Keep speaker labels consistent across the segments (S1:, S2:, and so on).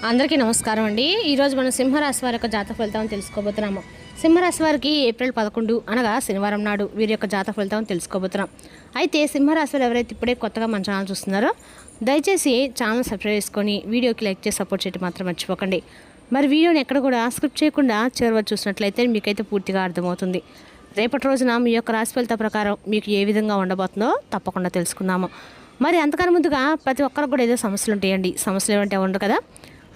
S1: అందరికీ నమస్కారం అండి. ఈరోజు మనం సింహరాశి వారి యొక్క జాతక ఫలితాలను తెలుసుకోబోతున్నాము. సింహరాశి వారికి ఏప్రిల్ 11 అనగా శనివారం నాడు వీరి యొక్క జాతక ఫలితాలను తెలుసుకోబోతున్నాం. అయితే సింహరాశి వారు ఎవరైతే ఇప్పుడే కొత్తగా మన ఛానల్ చూస్తున్నారో దయచేసి ఛానల్ సబ్స్క్రైబ్ చేసుకొని వీడియోకి లైక్ చేసి సపోర్ట్ చేయడం మాత్రం మర్చిపోకండి. మరి వీడియోని ఎక్కడ కూడా స్క్రిప్ట్ చేయకుండా చివరి చూసినట్లయితే మీకైతే పూర్తిగా అర్థమవుతుంది. రేపటి రోజున మీ యొక్క రాశి ఫలిత ప్రకారం మీకు ఏ విధంగా ఉండబోతుందో తప్పకుండా తెలుసుకుందాము. మరి అంతకన్నా ముందుగా ప్రతి ఒక్కరికి కూడా ఏదో సమస్యలు ఉంటాయండి. సమస్యలు ఏమంటే ఉండవు కదా.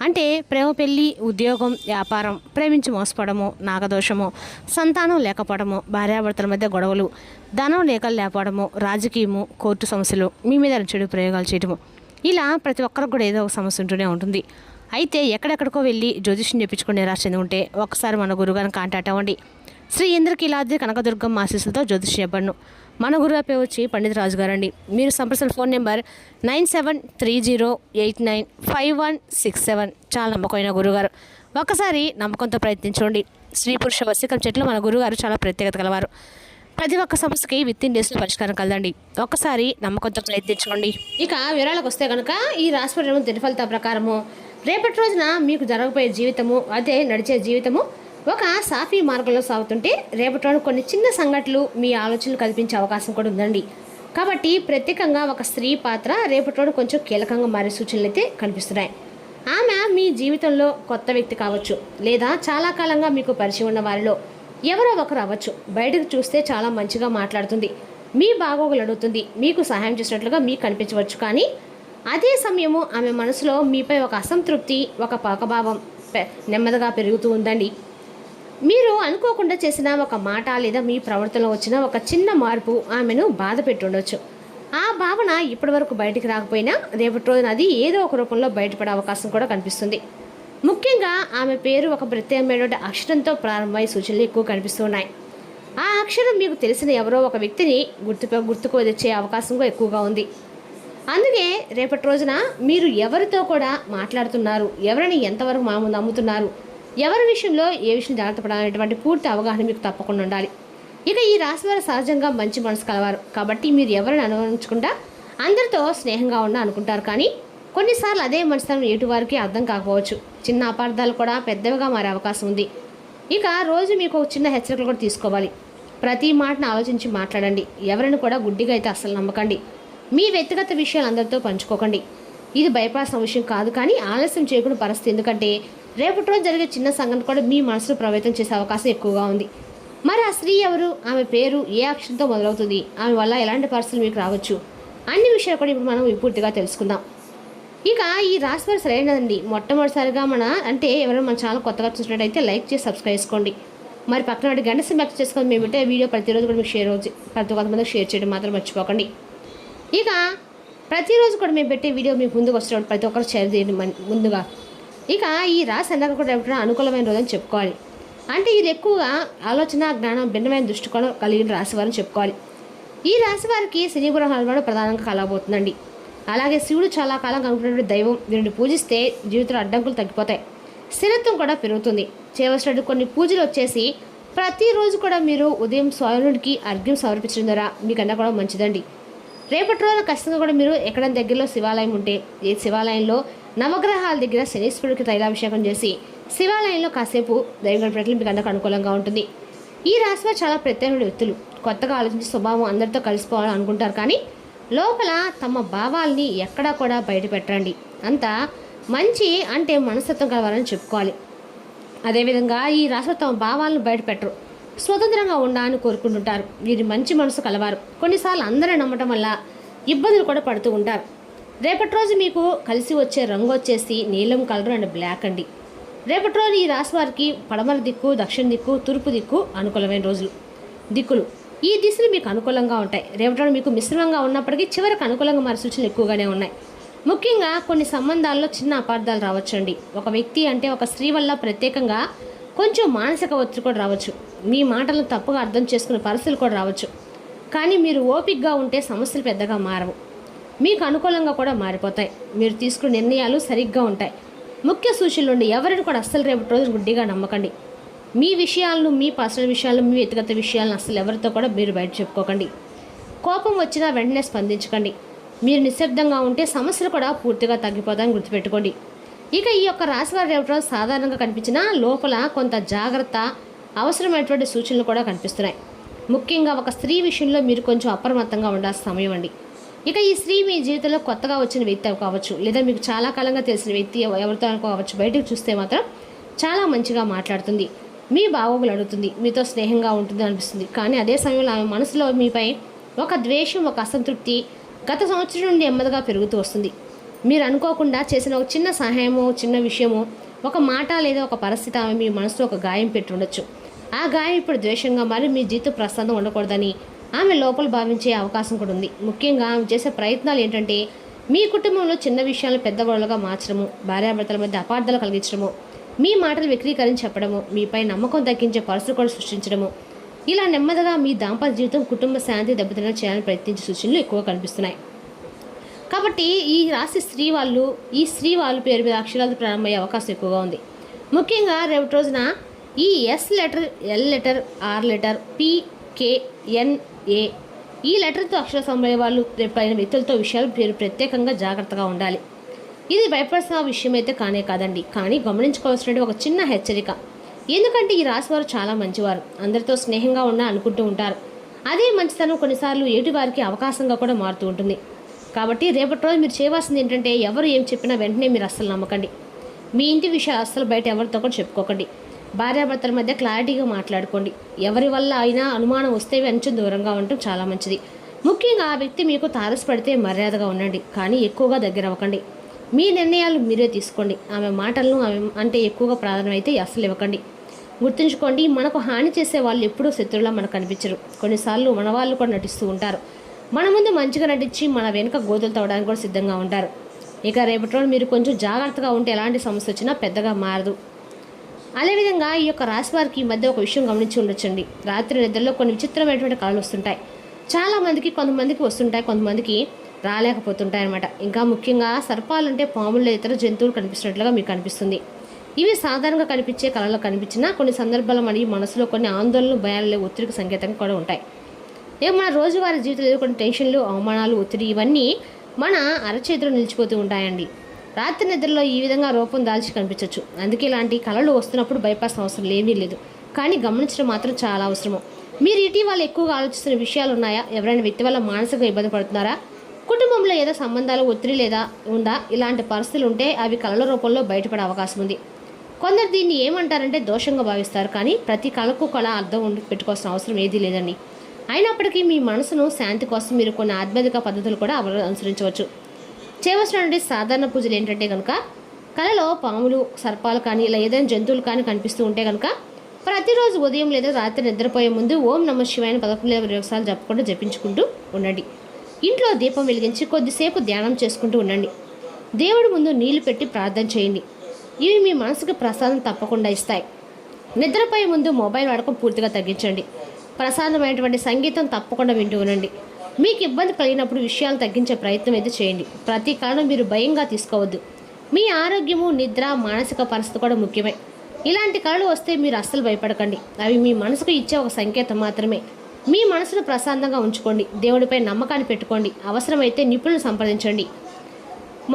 S1: అంటే ప్రేమ, పెళ్ళి, ఉద్యోగం, వ్యాపారం, ప్రేమించి మోసపడము, నాగదోషము, సంతానం లేకపోవడము, భార్యాభర్తల మధ్య గొడవలు, ధనం లేకపోవడము, రాజకీయము, కోర్టు సమస్యలు, మీ మీద చెడు ప్రయోగాలు చేయడము, ఇలా ప్రతి ఒక్కరికి కూడా ఏదో ఒక సమస్య ఉంటూనే ఉంటుంది. అయితే ఎక్కడెక్కడికో వెళ్ళి జ్యోతిష్యం చెప్పించుకుని నిరాశ చెంది ఉంటే ఒకసారి మన గురుగారిని కాంటాక్ట్ అవ్వండి. శ్రీ ఇంద్రకీలాద్రి కనకదుర్గం ఆశీస్సులతో జ్యోతిష్యం చెప్పండి. మన గురువు పేరు వచ్చి పండిత రాజు గారండి. మీరు సంప్రదించిన ఫోన్ నెంబర్ 9730895167. చాలా నమ్మకమైన గురుగారు. ఒకసారి నమ్మకంతో ప్రయత్నించండి. స్త్రీ పురుష వశీకరణ చెట్లు మన గురుగారు చాలా ప్రత్యేకత కలవారు. ప్రతి ఒక్క సమస్యకి విత్-ఇన్ డేస్లో పరిష్కారం కలదండి. ఒక్కసారి నమ్మకంతో ప్రయత్నించుకోండి. ఇక వివరాలకు వస్తే కనుక ఈ రాశి దిన ఫలితాల ప్రకారము రేపటి రోజున మీకు జరగబోయే జీవితము, అదే నడిచే జీవితము ఒక సాఫీ మార్గంలో సాగుతుంటే రేపటి రోజు కొన్ని చిన్న సంఘటనలు మీ ఆలోచనలు కల్పించే అవకాశం కూడా ఉందండి. కాబట్టి ప్రత్యేకంగా ఒక స్త్రీ పాత్ర రేపటి రోజు కొంచెం కీలకంగా మారే సూచనలు అయితే కనిపిస్తున్నాయి. ఆమె మీ జీవితంలో కొత్త వ్యక్తి కావచ్చు, లేదా చాలా కాలంగా మీకు పరిచయం ఉన్న వారిలో ఎవరో ఒకరు అవ్వచ్చు. బయటకు చూస్తే చాలా మంచిగా మాట్లాడుతుంది, మీ బాగోగులు అడుగుతుంది, మీకు సహాయం చేసినట్లుగా మీకు కనిపించవచ్చు. కానీ అదే సమయము ఆమె మనసులో మీపై ఒక అసంతృప్తి, ఒక పాకభావం నెమ్మదిగా పెరుగుతూ ఉందండి. మీరు అనుకోకుండా చేసిన ఒక మాట లేదా మీ ప్రవర్తనలో వచ్చిన ఒక చిన్న మార్పు ఆమెను బాధ పెట్టి ఉండొచ్చు. ఆ భావన ఇప్పటి వరకు బయటికి రాకపోయినా రేపటి రోజున అది ఏదో ఒక రూపంలో బయటపడే అవకాశం కూడా కనిపిస్తుంది. ముఖ్యంగా ఆమె పేరు ఒక ప్రత్యేకమైనటువంటి అక్షరంతో ప్రారంభమయ్యే సూచనలు ఎక్కువ కనిపిస్తున్నాయి. ఆ అక్షరం మీకు తెలిసిన ఎవరో ఒక వ్యక్తిని గుర్తుకు తెచ్చే అవకాశం కూడా ఎక్కువగా ఉంది. అందుకే రేపటి రోజున మీరు ఎవరితో కూడా మాట్లాడుతున్నారు, ఎవరిని ఎంతవరకు నమ్ముతున్నారు, ఎవరి విషయంలో ఏ విషయం జాగ్రత్త పడాలనేటువంటి పూర్తి అవగాహన మీకు తప్పకుండా ఉండాలి. ఇక ఈ రాశి వారు సహజంగా మంచి మనసు కలవారు. కాబట్టి మీరు ఎవరిని అనుభవించకుండా అందరితో స్నేహంగా అనుకుంటారు. కానీ కొన్నిసార్లు అదే మనసుతనం ఎటువారికి అర్థం కాకపోవచ్చు. చిన్న అపార్థాలు కూడా పెద్దవిగా మారే అవకాశం ఉంది. ఇక రోజు మీకు ఒక చిన్న హెచ్చరికలు కూడా తీసుకోవాలి. ప్రతి మాటను ఆలోచించి మాట్లాడండి. ఎవరిని కూడా గుడ్డిగా అయితే అస్సలు నమ్మకండి. మీ వ్యక్తిగత విషయాలు అందరితో పంచుకోకండి. ఇది భయపడాల్సిన విషయం కాదు, కానీ ఆలస్యం చేయకుండా పరిస్థితి. ఎందుకంటే రేపటి రోజు జరిగే చిన్న సంఘటన కూడా మీ మనసులో ప్రభావితం చేసే అవకాశం ఎక్కువగా ఉంది. మరి ఆ స్త్రీ ఎవరు, ఆమె పేరు ఏ అక్షరంతో మొదలవుతుంది, ఆమె వల్ల ఎలాంటి పరిస్థితులు మీకు రావచ్చు, అన్ని విషయాలు కూడా ఇప్పుడు మనం పూర్తిగా తెలుసుకుందాం. ఇక ఈ రాశి వారు సరైనదండి. మొట్టమొదటిసారిగా ఎవరైనా మన ఛానల్ కొత్తగా చూసినట్టయితే లైక్ చేసి సబ్స్క్రైబ్ చేసుకోండి. మరి పక్కన గంట సింబల్ చేసుకొని మేము పెట్టే వీడియో ప్రతిరోజు కూడా మీకు కొంతమందికి షేర్ చేయడం మాత్రం మర్చిపోకండి. ఇక ప్రతిరోజు కూడా మేము పెట్టే వీడియో మీకు ముందుకు వస్తున్నాడు, ప్రతి ఒక్కరు షేర్ చేయండి ముందుగా. ఇక ఈ రాశి అందరికీ కూడా అనుకూలమైన రోజు అని చెప్పుకోవాలి. అంటే ఇది ఎక్కువగా ఆలోచన, జ్ఞానం, భిన్నమైన దృష్టికోణం కలిగిన రాశి వారిని చెప్పుకోవాలి. ఈ రాశి వారికి శని గ్రహాలు ప్రధానంగా కలగబోతుందండి. అలాగే శివుడు చాలా కాలం కనుకున్నటువంటి దైవం. దీనిని పూజిస్తే జీవితంలో అడ్డంకులు తగ్గిపోతాయి, స్థిరత్వం కూడా పెరుగుతుంది. చేయవలసినటువంటి కొన్ని పూజలు వచ్చేసి ప్రతిరోజు కూడా మీరు ఉదయం సూర్యుడికి అర్ఘ్యం సమర్పించడం ద్వారా మీకన్నా కూడా మంచిదండి. రేపటి రోజున ఖచ్చితంగా కూడా మీరు ఎక్కడైనా దగ్గరలో శివాలయం ఉంటే ఏ శివాలయంలో నవగ్రహాల దగ్గర శనీశ్వరుడికి తైలాభిషేకం చేసి శివాలయంలో కాసేపు దైవం గడపడం మీకు అందరికీ అనుకూలంగా ఉంటుంది. ఈ రాశివారు చాలా ప్రత్యేకమైన వ్యక్తులు. కొత్తగా ఆలోచించే స్వభావం, అందరితో కలిసిపోవాలని అనుకుంటారు. కానీ లోపల తమ భావాల్ని ఎక్కడా కూడా బయట పెట్టండి. అంత మంచి మనస్తత్వం కలవాలని చెప్పుకోవాలి. అదేవిధంగా ఈ రాశివారు తమ భావాలను బయట పెట్టరు, స్వతంత్రంగా ఉండాలని కోరుకుంటుంటారు. వీరి మంచి మనసు కలవారు. కొన్నిసార్లు అందరూ నమ్మటం వల్ల ఇబ్బందులు కూడా పడుతూ ఉంటారు. రేపటి రోజు మీకు కలిసి వచ్చే రంగు వచ్చేసి నీలం కలర్ అండ్ బ్లాక్ అండి. రేపటి రోజు ఈ రాశి వారికి పడమర దిక్కు, దక్షిణ దిక్కు, తూర్పు దిక్కు అనుకూలమైన దిక్కులు. ఈ దిశలు మీకు అనుకూలంగా ఉంటాయి. రేపటి రోజు మీకు మిశ్రమంగా ఉన్నప్పటికీ చివరికి అనుకూలంగా మారే సూచనలు ఎక్కువగానే ఉన్నాయి. ముఖ్యంగా కొన్ని సంబంధాల్లో చిన్న అపార్థాలు రావచ్చండి. ఒక వ్యక్తి ఒక స్త్రీ వల్ల ప్రత్యేకంగా కొంచెం మానసిక ఒత్తిడి కూడా రావచ్చు. మీ మాటలను తప్పుగా అర్థం చేసుకునే పరిస్థితులు కూడా రావచ్చు. కానీ మీరు ఓపికగా ఉంటే సమస్యలు పెద్దగా మారవు, మీకు అనుకూలంగా కూడా మారిపోతాయి. మీరు తీసుకునే నిర్ణయాలు సరిగ్గా ఉంటాయి. ముఖ్య సూచనలు ఉండి ఎవరిని కూడా అస్సలు రేపటి రోజు గుడ్డిగా నమ్మకండి. మీ విషయాలను, మీ పర్సనల్ విషయాలను, మీ వ్యక్తిగత విషయాలను అస్సలు ఎవరితో కూడా మీరు బయట చెప్పుకోకండి. కోపం వచ్చినా వెంటనే స్పందించకండి. మీరు నిశ్శబ్దంగా ఉంటే సమస్యలు కూడా పూర్తిగా తగ్గిపోతాయని గుర్తుపెట్టుకోండి. ఇక ఈ యొక్క రాశివారి రేపటి రోజు సాధారణంగా కనిపించినా లోపల కొంత జాగ్రత్త అవసరమైనటువంటి సూచనలు కూడా కనిపిస్తున్నాయి. ముఖ్యంగా ఒక స్త్రీ విషయంలో మీరు కొంచెం అప్రమత్తంగా ఉండాల్సిన సమయం అండి. ఇక ఈ స్త్రీ మీ జీవితంలో కొత్తగా వచ్చిన వ్యక్తి కావచ్చు, లేదా మీకు చాలా కాలంగా తెలిసిన వ్యక్తి ఎవరితో కావచ్చు, బయటకు చూస్తే మాత్రం చాలా మంచిగా మాట్లాడుతుంది, మీ బాగోగులు అడుగుతుంది, మీతో స్నేహంగా ఉంటుంది అనిపిస్తుంది. కానీ అదే సమయంలో ఆమె మనసులో మీపై ఒక ద్వేషం, ఒక అసంతృప్తి గత సంవత్సరం నుండి నెమ్మదిగా పెరుగుతూ వస్తుంది. మీరు అనుకోకుండా చేసిన ఒక చిన్న సహాయమో, చిన్న విషయమో, ఒక మాట లేదా ఒక పరిస్థితి ఆమె మీ మనసులో ఒక గాయం పెట్టి ఉండొచ్చు. ఆ గాయం ఇప్పుడు ద్వేషంగా మారి మీ జీవితం ప్రశాంతంగా ఉండకూడదని ఆమె లోపల భావించే అవకాశం కూడా ఉంది. ముఖ్యంగా ఆమె చేసే ప్రయత్నాలు ఏంటంటే మీ కుటుంబంలో చిన్న విషయాలను పెద్ద గొడవలుగా మార్చడము, భార్యాభర్తల మధ్య అపార్థాలు కలిగించడము, మీ మాటలు వక్రీకరించి చెప్పడము, మీపై నమ్మకం తగ్గించే పరిస్థితులు కూడా సృష్టించడము, ఇలా నెమ్మదిగా మీ దాంపత్య జీవితం, కుటుంబ శాంతి దెబ్బతిన చేయాలని ప్రయత్నించే సూచనలు ఎక్కువ కనిపిస్తున్నాయి. కాబట్టి ఈ రాశి ఈ స్త్రీ వాళ్ళు పేరు మీద అక్షరాలతో ప్రారంభమయ్యే అవకాశం ఎక్కువగా ఉంది. ముఖ్యంగా రేపటి రోజున ఈ S letter, L letter, R letter, P, K, N, ఏ ఈ లెటర్తో అక్షర సమయ వాళ్ళు రేపైన వ్యక్తులతో విషయాలు పేరు ప్రత్యేకంగా జాగ్రత్తగా ఉండాలి. ఇది భయపడాల్సిన విషయం అయితే కానే కాదండి. కానీ గమనించుకోవాల్సిన ఒక చిన్న హెచ్చరిక. ఎందుకంటే ఈ రాశి వారు చాలా మంచివారు, అందరితో స్నేహంగా అనుకుంటూ ఉంటారు. అదే మంచితనం కొన్నిసార్లు ఏటి వారికి అవకాశంగా కూడా మారుతూ ఉంటుంది. కాబట్టి రేపటి రోజు మీరు చేయవలసింది ఏంటంటే ఎవరు ఏం చెప్పినా వెంటనే మీరు అస్సలు నమ్మకండి. మీ ఇంటి విషయాలు అస్సలు బయట ఎవరితో కూడా చెప్పుకోకండి. భార్యాభర్తల మధ్య క్లారిటీగా మాట్లాడుకోండి. ఎవరి వల్ల అయినా అనుమానం వస్తే కొంచెం దూరంగా ఉండటం చాలా మంచిది. ముఖ్యంగా ఆ వ్యక్తి మీకు తారసపడితే మర్యాదగా ఉండండి, కానీ ఎక్కువగా దగ్గర అవ్వకండి. మీ నిర్ణయాలు మీరే తీసుకోండి. ఆమె మాటలను అంటే ఎక్కువగా ప్రాధాన్యం అయితే అస్సలు ఇవ్వకండి. గుర్తుంచుకోండి, మనకు హాని చేసే వాళ్ళు ఎప్పుడూ శత్రువులా మనకు కనిపించరు. కొన్నిసార్లు మన వాళ్ళు కూడా నటిస్తూ ఉంటారు. మన ముందు మంచిగా నటించి మన వెనుక గోతులు తవ్వడానికి కూడా సిద్ధంగా ఉంటారు. ఇక రేపటి రోజు మీరు కొంచెం జాగ్రత్తగా ఉంటే ఎలాంటి సమస్య వచ్చినా పెద్దగా మారదు. అదేవిధంగా ఈ యొక్క రాశి వారికి ఈ మధ్య ఒక విషయం గమనించి ఉండొచ్చండి. రాత్రి నిద్రలో కొన్ని విచిత్రమైనటువంటి కళలు వస్తుంటాయి. చాలామందికి, కొంతమందికి వస్తుంటాయి, కొంతమందికి రాలేకపోతుంటాయి అన్నమాట. ఇంకా ముఖ్యంగా సర్పాలంటే పాములు, ఇతర జంతువులు కనిపిస్తున్నట్లుగా మీకు కనిపిస్తుంది. ఇవి సాధారణంగా కనిపించే కళలో కనిపించినా కొన్ని సందర్భాల్లో మనసులో కొన్ని ఆందోళనలు, భయాలు, ఒత్తిడికి సంకేతంగా కూడా ఉంటాయి. మన రోజువారీ జీవితంలో ఎదుర్కొన్న టెన్షన్లు, అవమానాలు, ఒత్తిడి ఇవన్నీ మన అరచేతిలో నిలిచిపోతూ ఉంటాయండి. రాత్రి నిద్రలో ఈ విధంగా రూపం దాల్చి కనిపించవచ్చు. అందుకే ఇలాంటి కళలు వస్తున్నప్పుడు భయపడాల్సిన అవసరం ఏమీ లేదు, కానీ గమనించడం మాత్రం చాలా అవసరము. మీరు ఇటీవల ఎక్కువగా ఆలోచిస్తున్న విషయాలు ఉన్నాయా? ఎవరైనా వ్యక్తి వల్ల మానసికంగా ఇబ్బంది పడుతున్నారా? కుటుంబంలో ఏదో సంబంధాలు ఒత్తిడి లేదా ఉందా? ఇలాంటి పరిస్థితులు ఉంటే అవి కళల రూపంలో బయటపడే అవకాశం ఉంది. కొందరు దీన్ని ఏమంటారంటే దోషంగా భావిస్తారు. కానీ ప్రతి కళకు కళ అర్థం పెట్టుకోవాల్సిన అవసరం ఏదీ లేదండి. అయినప్పటికీ మీ మనసును శాంతి కోసం మీరు కొన్ని ఆధ్యాత్మిక పద్ధతులు కూడా అనుసరించవచ్చు. చేయవలసినటువంటి సాధారణ పూజలు ఏంటంటే కనుక కళలో పాములు, సర్పాలు కానీ ఇలా ఏదైనా జంతువులు కానీ కనిపిస్తూ ఉంటే కనుక ప్రతిరోజు ఉదయం లేదా రాత్రి నిద్రపోయే ముందు ఓం నమః శివాయ 11 సార్లు జపకుండా జపించుకుంటూ ఉండండి. ఇంట్లో దీపం వెలిగించి కొద్దిసేపు ధ్యానం చేసుకుంటూ ఉండండి. దేవుడి ముందు నీళ్లు పెట్టి ప్రార్థన చేయండి. ఇవి మీ మనసుకు ప్రసాదం తప్పకుండా ఇస్తాయి. నిద్రపోయే ముందు మొబైల్ వాడకం పూర్తిగా తగ్గించండి. ప్రశాంతమైనటువంటి సంగీతం తప్పకుండా వింటూ ఉండండి. మీకు ఇబ్బంది కలిగినప్పుడు విషయాలు తగ్గించే ప్రయత్నం అయితే చేయండి. ప్రతి కారణం మీరు భయంగా తీసుకోవద్దు. మీ ఆరోగ్యము, నిద్ర, మానసిక పరిస్థితి కూడా ముఖ్యమే. ఇలాంటి కళలు వస్తే మీరు అస్సలు భయపడకండి. అవి మీ మనసుకు ఇచ్చే ఒక సంకేతం మాత్రమే. మీ మనసును ప్రశాంతంగా ఉంచుకోండి. దేవుడిపై నమ్మకాన్ని పెట్టుకోండి. అవసరమైతే నిపుణులను సంప్రదించండి.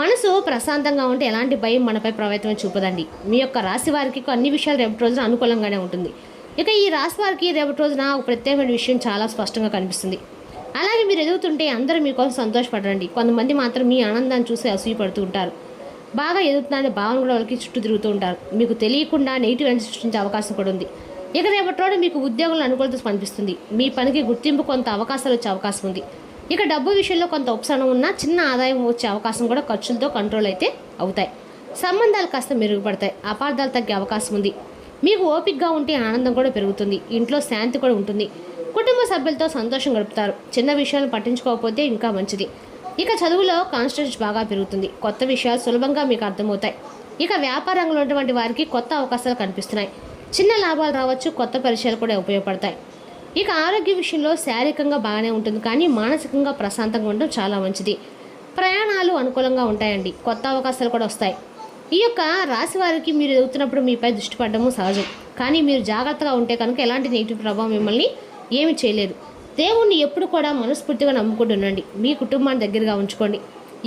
S1: మనసు ప్రశాంతంగా ఉంటే ఎలాంటి భయం మనపై ప్రభావితం చూపదండి. మీ యొక్క రాశి వారికి అన్ని విషయాలు రేపటి రోజున అనుకూలంగానే ఉంటుంది. ఇక ఈ రాశి వారికి రేపటి రోజున ఒక ప్రత్యేకమైన విషయం చాలా స్పష్టంగా కనిపిస్తుంది. అలాగే మీరు ఎదుగుతుంటే అందరూ మీకోసం సంతోషపడరండి. కొంతమంది మాత్రం మీ ఆనందాన్ని చూసి అసూయపడుతూ ఉంటారు. బాగా ఎదుగుతున్నారనే భావన కూడా వాళ్ళకి చుట్టూ తిరుగుతూ ఉంటారు. మీకు తెలియకుండా నెగిటివ్ ఎనర్జీ సృష్టించే అవకాశం కూడా ఉంది. ఇక రేపటి రోజు మీకు ఉద్యోగంలో అనుకూలత కనిపిస్తుంది. మీ పనికి గుర్తింపు, కొంత అవకాశాలు వచ్చే అవకాశం ఉంది. ఇక డబ్బు విషయంలో కొంత ఉపశమనం ఉన్నా చిన్న ఆదాయం వచ్చే అవకాశం కూడా ఖర్చులతో కంట్రోల్ అయితే అవుతాయి. సంబంధాలు కాస్త మెరుగుపడతాయి. అపార్థాలు తగ్గే అవకాశం ఉంది. మీకు ఓపికగా ఉంటే ఆనందం కూడా పెరుగుతుంది. ఇంట్లో శాంతి కూడా ఉంటుంది. కుటుంబ సభ్యులతో సంతోషం గడుపుతారు. చిన్న విషయాలను పట్టించుకోకపోతే ఇంకా మంచిది. ఇక చదువులో కాన్సంట్రేషన్ బాగా పెరుగుతుంది. కొత్త విషయాలు సులభంగా మీకు అర్థమవుతాయి. ఇక వ్యాపార రంగంలో ఉన్నటువంటి వారికి కొత్త అవకాశాలు కనిపిస్తున్నాయి. చిన్న లాభాలు రావచ్చు. కొత్త పరిచయాలు కూడా ఉపయోగపడతాయి. ఇక ఆరోగ్య విషయంలో శారీరకంగా బాగానే ఉంటుంది, కానీ మానసికంగా ప్రశాంతంగా ఉండడం చాలా మంచిది. ప్రయాణాలు అనుకూలంగా ఉంటాయండి. కొత్త అవకాశాలు కూడా వస్తాయి. ఈ యొక్క రాశి వారికి మీరు ఎదుగుతున్నప్పుడు మీపై దృష్టి పడడము సహజం, కానీ మీరు జాగ్రత్తగా ఉంటే కనుక ఎలాంటి నెగిటివ్ ప్రభావం మిమ్మల్ని ఏమి చేయలేదు. దేవుణ్ణి ఎప్పుడు కూడా మనస్ఫూర్తిగా నమ్ముకుంటూ ఉండండి. మీ కుటుంబాన్ని దగ్గరగా ఉంచుకోండి.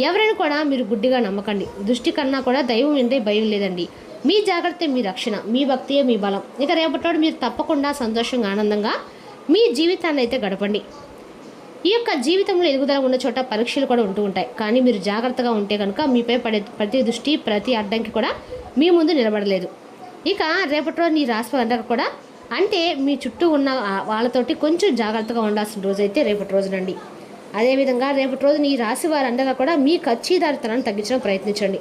S1: ఎవరైనా కూడా మీరు గుడ్డిగా నమ్మకండి. దృష్టి కన్నా కూడా దైవం అంటే భయం లేదండి. మీ జాగ్రత్త మీ రక్షణ, మీ భక్తియే మీ బలం. ఇక రేపటి మీరు తప్పకుండా సంతోషంగా ఆనందంగా మీ జీవితాన్ని అయితే గడపండి. ఈ యొక్క జీవితంలో ఎదుగుదల ఉన్న చోట పరీక్షలు కూడా ఉంటూ ఉంటాయి. కానీ మీరు జాగ్రత్తగా ఉంటే కనుక మీపై పడే ప్రతి దృష్టి, ప్రతి అడ్డంకి కూడా మీ ముందు నిలబడలేదు. ఇక రేపటి రోజు నీ రాశి వారందరూ కూడా అంటే మీ చుట్టూ ఉన్న వాళ్ళతోటి కొంచెం జాగ్రత్తగా ఉండాల్సిన రోజు అయితే రేపటి రోజునండి. అదేవిధంగా రేపటి రోజు నీ రాశి వారందరూ కూడా మీ ఖర్చుదారితనాన్ని తగ్గించడం ప్రయత్నించండి.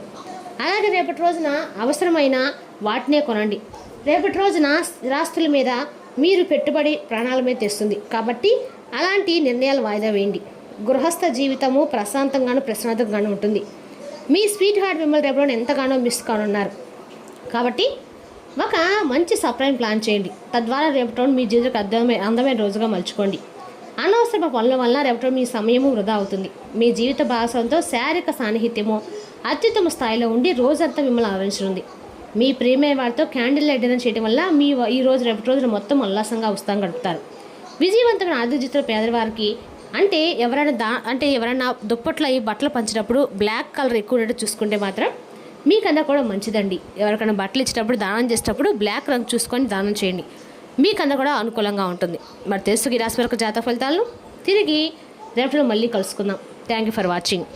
S1: అలాగే రేపటి రోజున అవసరమైన వాటినే కొనండి. రేపటి రోజున స్థిరాస్తుల మీద మీరు పెట్టుబడి ప్రాణాల మీద తెస్తుంది. కాబట్టి అలాంటి నిర్ణయాలు వాయిదా వేయండి. గృహస్థ జీవితము ప్రశాంతంగాను ప్రశాంతంగాను ఉంటుంది. మీ స్వీట్ హార్ట్ మిమ్మల్ని రేపటి ఎంతగానో మిస్ కానున్నారు. కాబట్టి ఒక మంచి సర్ప్రైజ్ ప్లాన్ చేయండి. తద్వారా రేపటి మీ జీవితానికి అందమైన రోజుగా మలుచుకోండి. అనవసర పనుల వల్ల రేపటి మీ సమయము వృధా అవుతుంది. మీ జీవిత భాగస్వామితో శారీరక సాన్నిహిత్యము అత్యుత్తమ స్థాయిలో ఉండి రోజంతా మిమ్మల్ని ఆవరించనుంది. మీ ప్రియమైన వారితో క్యాండిల్ లైట్ డిన్నర్ చేయడం వల్ల మీ ఈ రోజు రేపటి రోజున మొత్తం ఉల్లాసంగా ఉత్సాహంగా గడుపుతారు. విజయవంతమైన ఆర్థిక జీవితంలో పేదవారికి అంటే ఎవరైనా దుప్పట్లో ఈ బట్టలు పంచినప్పుడు బ్లాక్ కలర్ ఎక్కువ ఉన్నట్టు చూసుకుంటే మాత్రం మీకన్నా కూడా మంచిదండి. ఎవరికైనా బట్టలు ఇచ్చేటప్పుడు దానం చేసేటప్పుడు బ్లాక్ రంగు చూసుకొని దానం చేయండి. మీకన్నా కూడా అనుకూలంగా ఉంటుంది. మరి తెలుసు ఈ రాశి వరకు జాతక ఫలితాలను తిరిగి రేపటిలో మళ్ళీ కలుసుకుందాం. Thank you for watching.